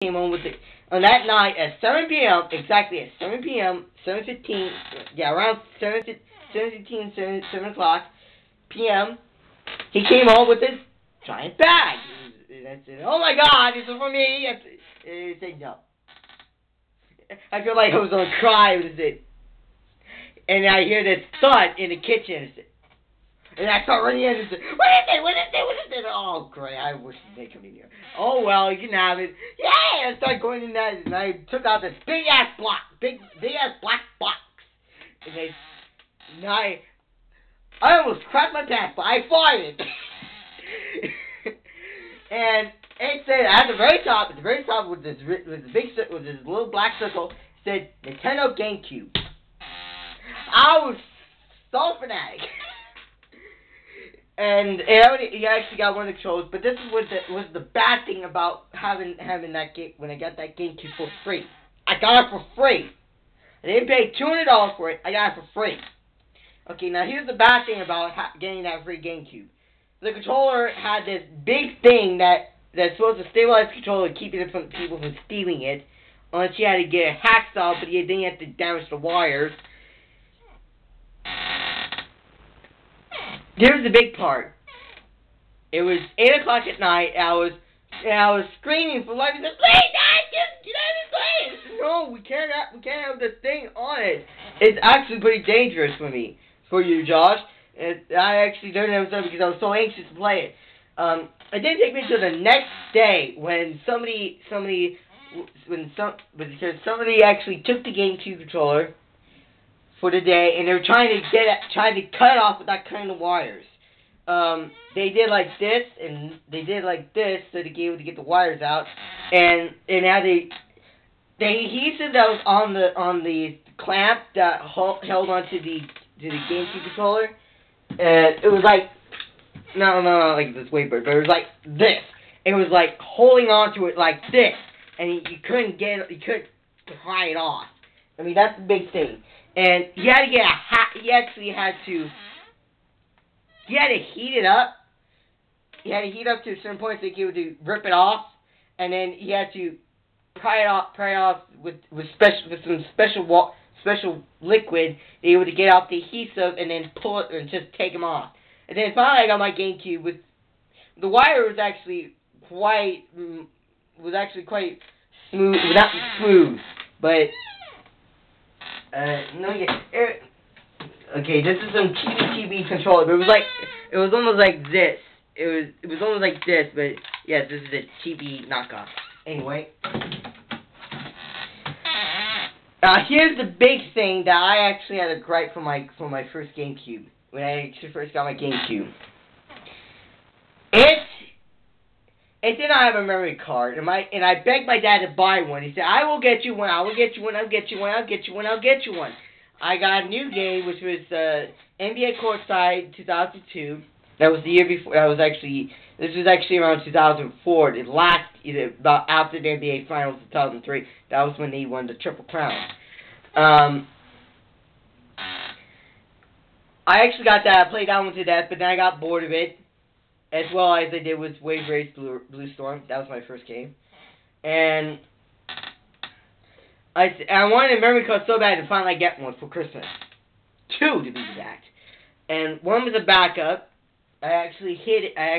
came home with it on that night at 7 p.m. exactly at 7 p.m. 7:15. Yeah, around 7:15, 7 o'clock p.m. He came home with this giant bag. And I said, "Oh my God, this is for me." And he said, "No." I feel like I was gonna cry with it. And I hear this thud in the kitchen. And I start running in and say, "What is it? What is it? What is it?" Oh, great. I wish they'd come in here. Oh, well, you can have it. Yeah! I started going in that, and I took out this big-ass black box. And I almost cracked my pants, but I fought it. And it said, at the very top with this little black circle, said, Nintendo Gamecube. I was so fanatic. And he actually got one of the controls, but this was the bad thing about having that game when I got that GameCube for free. I got it for free. I didn't pay $200 for it. I got it for free. Okay, now here's the bad thing about getting that free GameCube. The controller had this big thing that's supposed to stabilize the controller, keeping it from people from stealing it. Unless you had to get a hacksaw, but you didn't have to damage the wires. Here's the big part. It was 8 o'clock at night. I was screaming for life. I said, "Please, Dad, just get out of this place!" No, we can't have this thing on it. It's actually pretty dangerous for you, Josh. I actually turned it on because I was so anxious to play it. It didn't take me until the next day when somebody actually took the GameCube controller for the day, and they were trying to cut it off without cutting the wires. They did like this, and they did like this, so they able to get the wires out. And now the adhesive that was on the clamp that held onto the GameCube controller, it was like not like this way, but it was like this. It was like holding onto it like this, and you couldn't pry it off. I mean, that's the big thing. And you had to get you had to heat it up. You had to heat it up to a certain point so you could rip it off, and then you had to pry it off with some special liquid to be able to get out the adhesive, and then pull it and just take them off. And then finally I got my GameCube with the wire was actually quite smooth, not smooth, but. Okay, this is some TV controller, but it was almost like this. It was almost like this, but yes, this is a TV knockoff. Anyway, here's the big thing that I actually had a gripe for my first GameCube when I actually first got my GameCube. It did not have a memory card, and I begged my dad to buy one. He said, "I will get you one. I will get you one. I'll get you one. I'll get you one. I'll get you one." I got a new game, which was NBA Courtside 2002. That was the year before. This was actually around 2004. About after the NBA Finals 2003. That was when they won the Triple Crown. I actually got that. I played that one to death, but then I got bored of it. As well as I did with Wave Race Blue Storm. That was my first game. And I wanted a memory card so bad to finally get one for Christmas. 2 to be exact. And one was a backup. I actually hid it. I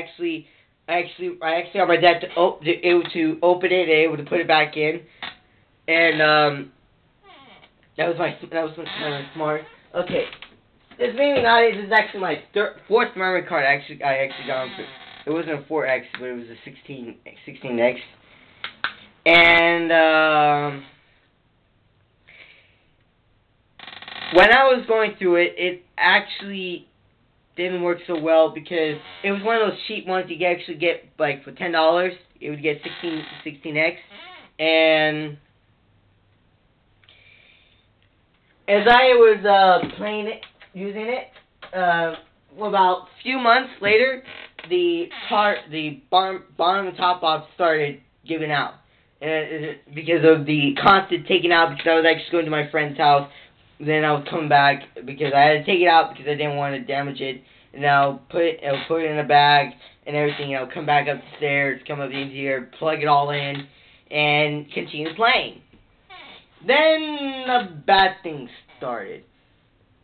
actually got my dad able to open it and able to put it back in. And that was smart. Okay. This is actually my 4th memory card. I actually got on. It wasn't a 4X, but it was a 16X. And when I was going through it, it actually didn't work so well because it was one of those cheap ones you can actually get like for $10. It would get 16X, and as I was playing it. Using it, about a few months later, the bottom and top box started giving out, and because of the constant taking out. Because I was actually going to my friend's house, then I was coming back because I had to take it out because I didn't want to damage it, and I'll put it in a bag and everything. I'll come back up the stairs, come up the interior, plug it all in, and continued playing. Then the bad things started.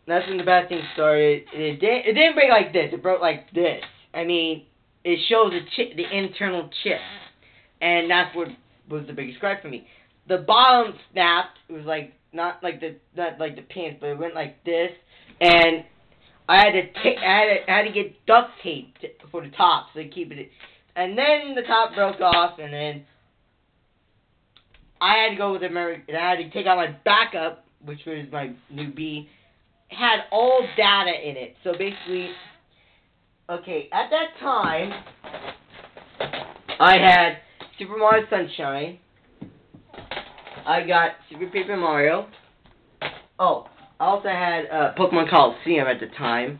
That's when the bad things started. It didn't break like this. It broke like this. I mean, it shows the internal chip, and that's what was the biggest gripe for me. The bottom snapped. It was like not like the pins, but it went like this, and I had to get duct tape for the top so to keep it. And then the top broke off, and then I had to go with the memory, and I had to take out my backup, which was my new B. It had all data in it. So basically, okay, at that time, I had Super Mario Sunshine. I got Super Paper Mario. Oh, I also had Pokemon Coliseum at the time,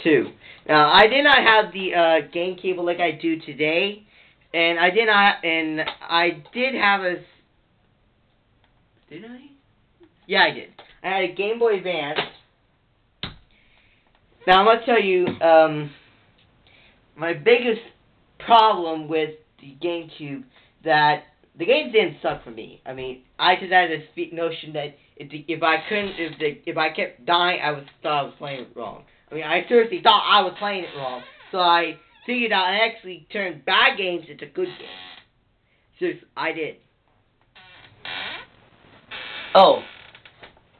too. Now, I did not have the Gamecube like I do today, and I did have a. Did I? Yeah, I did. I had a Game Boy Advance. Now, I'm gonna tell you, my biggest problem with the GameCube, that the games didn't suck for me. I mean, I just had this notion that if I kept dying, thought I was playing it wrong. I mean, I seriously thought I was playing it wrong. So I figured out I actually turned bad games into good games. Seriously, I did. Oh,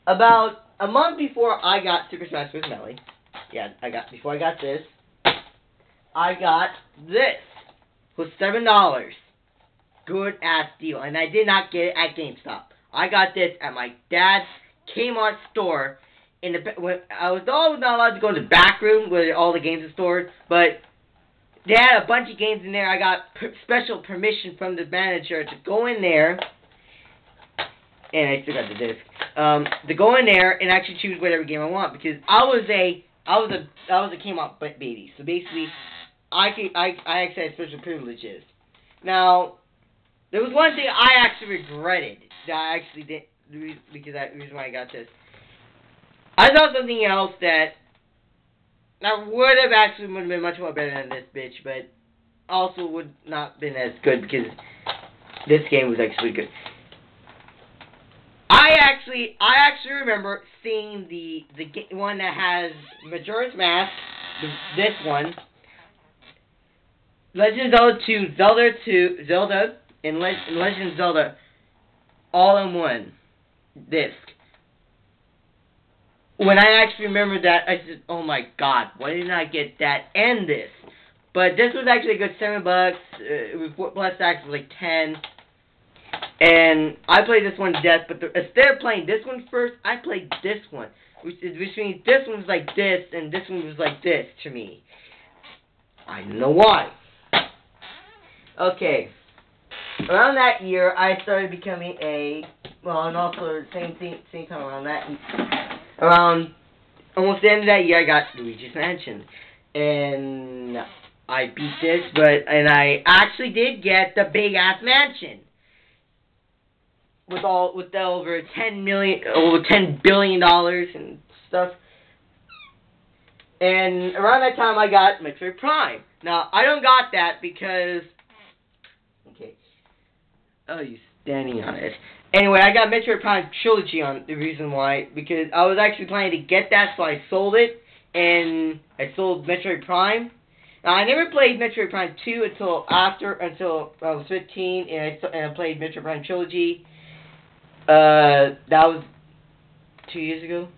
about a month before I got Super Smash Bros. Melee, before I got this, I got this for $7. Good ass deal, and I did not get it at GameStop. I got this at my dad's Kmart store. When I was always not allowed to go to the back room where all the games are stored, but they had a bunch of games in there. I got special permission from the manager to go in there, and I still got the disc. To go in there and actually choose whatever game I want, because I was a Kmart baby. So basically, I actually had special privileges. Now, there was one thing I actually regretted that I actually did, because the reason why I got this. I saw something else that would have been much more better than this bitch, but also would not been as good because this game was actually good. I actually remember seeing the one that has Majora's Mask, this one, Legend of Zelda 2, Zelda, and Legend of Zelda, all in one disc. When I actually remembered that, I said, "Oh my God, why didn't I get that and this?" But this was actually a good $7. With plus tax, it was like 10. And I played this one to death. But instead of playing this one first, I played this one, which means this one was like this, and this one was like this to me. I don't know why. Okay. Around that year, I started becoming and also same time around that. Around almost the end of that year, I got Luigi's Mansion, and I beat this, and I actually did get the big ass mansion with over $10 billion and stuff. And around that time, I got Metroid Prime. Now I don't got that because you standing on it. Anyway, I got Metroid Prime Trilogy on the reason why, because I was actually planning to get that, so I sold it, and I sold Metroid Prime. Now, I never played Metroid Prime 2 until I was 15, and I played Metroid Prime Trilogy. That was 2 years ago?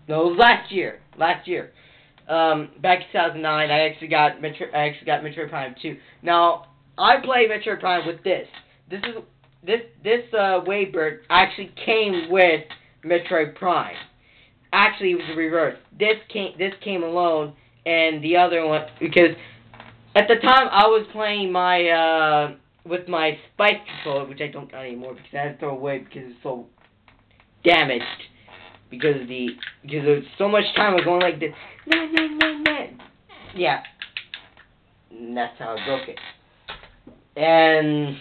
No, it was last year. Back in 2009, I actually got Metroid Prime 2. Now, I played Metroid Prime with this. This Waybird actually came with Metroid Prime. Actually, it was the reverse. This came alone, and the other one, because at the time I was playing with my Spike controller, which I don't got anymore because I had to throw away because it's so damaged. Because there's so much time of going like this. Yeah. And that's how I broke it. And